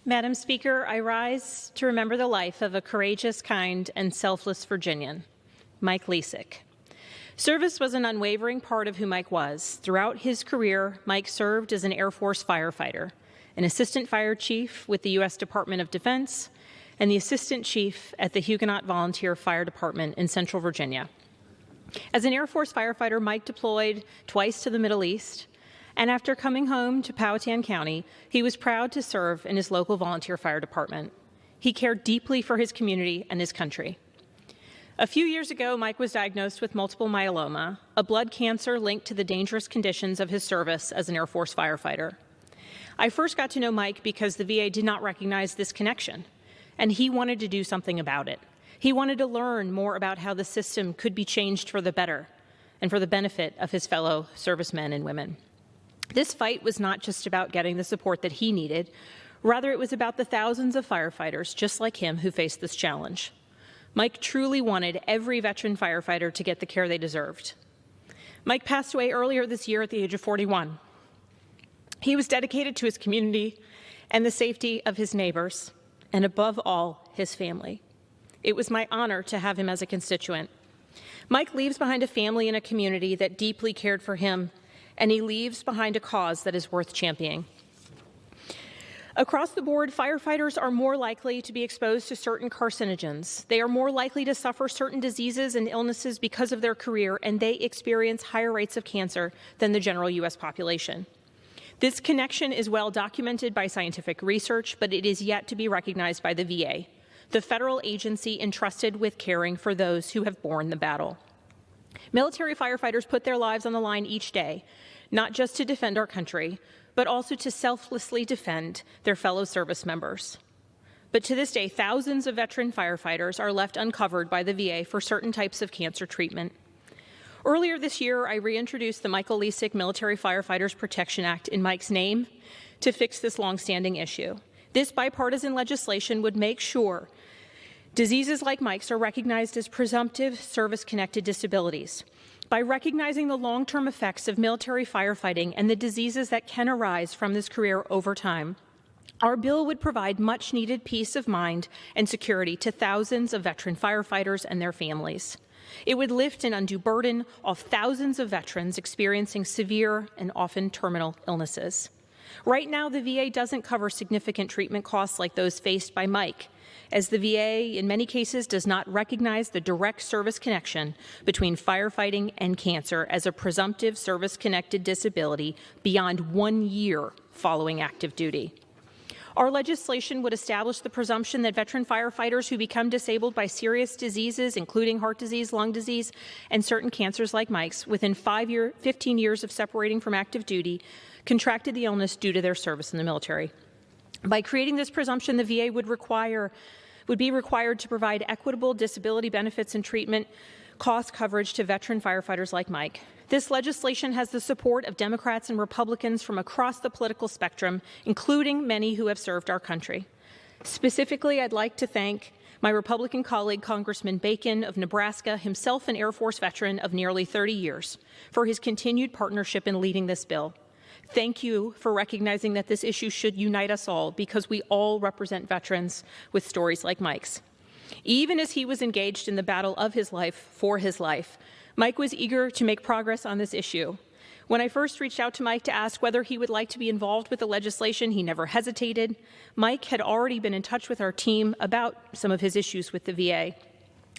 Madam Speaker, I rise to remember the life of a courageous, kind, and selfless Virginian, Mike Lecik. Service was an unwavering part of who Mike was. Throughout his career, Mike served as an Air Force firefighter, an assistant fire chief with the U.S. Department of Defense, and the assistant chief at the Huguenot Volunteer Fire Department in Central Virginia. As an Air Force firefighter, Mike deployed twice to the Middle East, and after coming home to Powhatan County, he was proud to serve in his local volunteer fire department. He cared deeply for his community and his country. A few years ago, Mike was diagnosed with multiple myeloma, a blood cancer linked to the dangerous conditions of his service as an Air Force firefighter. I first got to know Mike because the VA did not recognize this connection, and he wanted to do something about it. He wanted to learn more about how the system could be changed for the better and for the benefit of his fellow servicemen and women. This fight was not just about getting the support that he needed. Rather, it was about the thousands of firefighters just like him who faced this challenge. Mike truly wanted every veteran firefighter to get the care they deserved. Mike passed away earlier this year at the age of 41. He was dedicated to his community and the safety of his neighbors, and above all, his family. It was my honor to have him as a constituent. Mike leaves behind a family and a community that deeply cared for him, and he leaves behind a cause that is worth championing. Across the board, firefighters are more likely to be exposed to certain carcinogens. They are more likely to suffer certain diseases and illnesses because of their career, and they experience higher rates of cancer than the general U.S. population. This connection is well documented by scientific research, but it is yet to be recognized by the VA, the federal agency entrusted with caring for those who have borne the battle. Military firefighters put their lives on the line each day, not just to defend our country, but also to selflessly defend their fellow service members. But to this day, thousands of veteran firefighters are left uncovered by the VA for certain types of cancer treatment. Earlier this year, I reintroduced the Michael Lecik Military Firefighters Protection Act in Mike's name to fix this longstanding issue. This bipartisan legislation would make sure diseases like Mike's are recognized as presumptive service-connected disabilities. By recognizing the long-term effects of military firefighting and the diseases that can arise from this career over time, our bill would provide much-needed peace of mind and security to thousands of veteran firefighters and their families. It would lift an undue burden off thousands of veterans experiencing severe and often terminal illnesses. Right now, the VA doesn't cover significant treatment costs like those faced by Mike, as the VA, in many cases, does not recognize the direct service connection between firefighting and cancer as a presumptive service-connected disability beyond 1 year following active duty. Our legislation would establish the presumption that veteran firefighters who become disabled by serious diseases, including heart disease, lung disease, and certain cancers like Mike's, within 15 years of separating from active duty, contracted the illness due to their service in the military. By creating this presumption, the VA would be required to provide equitable disability benefits and treatment cost coverage to veteran firefighters like Mike. This legislation has the support of Democrats and Republicans from across the political spectrum, including many who have served our country. Specifically, I'd like to thank my Republican colleague, Congressman Bacon of Nebraska, himself an Air Force veteran of nearly 30 years, for his continued partnership in leading this bill. Thank you for recognizing that this issue should unite us all, because we all represent veterans with stories like Mike's. Even as he was engaged in the battle of his life for his life, Mike was eager to make progress on this issue. When I first reached out to Mike to ask whether he would like to be involved with the legislation, he never hesitated. Mike had already been in touch with our team about some of his issues with the VA.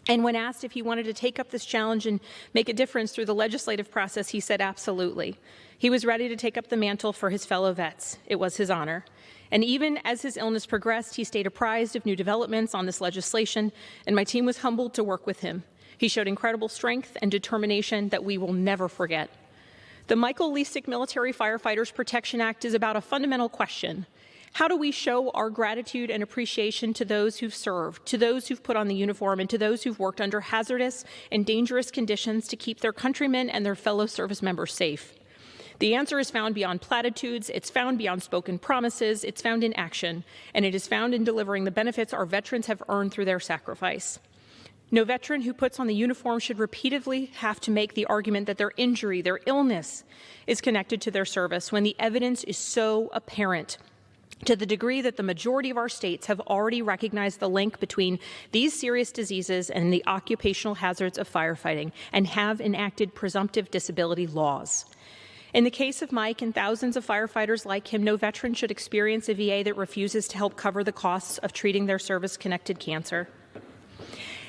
And when asked if he wanted to take up this challenge and make a difference through the legislative process, he said absolutely. He was ready to take up the mantle for his fellow vets. It was his honor. And even as his illness progressed, he stayed apprised of new developments on this legislation, and my team was humbled to work with him. He showed incredible strength and determination that we will never forget. The Michael Lecik Military Firefighters Protection Act is about a fundamental question. How do we show our gratitude and appreciation to those who've served, to those who've put on the uniform, and to those who've worked under hazardous and dangerous conditions to keep their countrymen and their fellow service members safe? The answer is found beyond platitudes, it's found beyond spoken promises, it's found in action, and it is found in delivering the benefits our veterans have earned through their sacrifice. No veteran who puts on the uniform should repeatedly have to make the argument that their injury, their illness, is connected to their service when the evidence is so apparent To the degree that the majority of our states have already recognized the link between these serious diseases and the occupational hazards of firefighting and have enacted presumptive disability laws. In the case of Mike and thousands of firefighters like him, no veteran should experience a VA that refuses to help cover the costs of treating their service-connected cancer.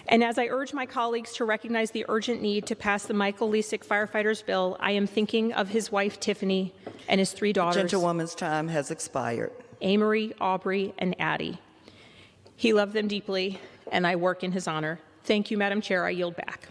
And as I urge my colleagues to recognize the urgent need to pass the Michael Lecik Firefighters Bill, I am thinking of his wife, Tiffany, and his 3 daughters. Gentlewoman's time has expired. Amory, Aubrey, and Addie. He loved them deeply, and I work in his honor. Thank you, Madam Chair. I yield back.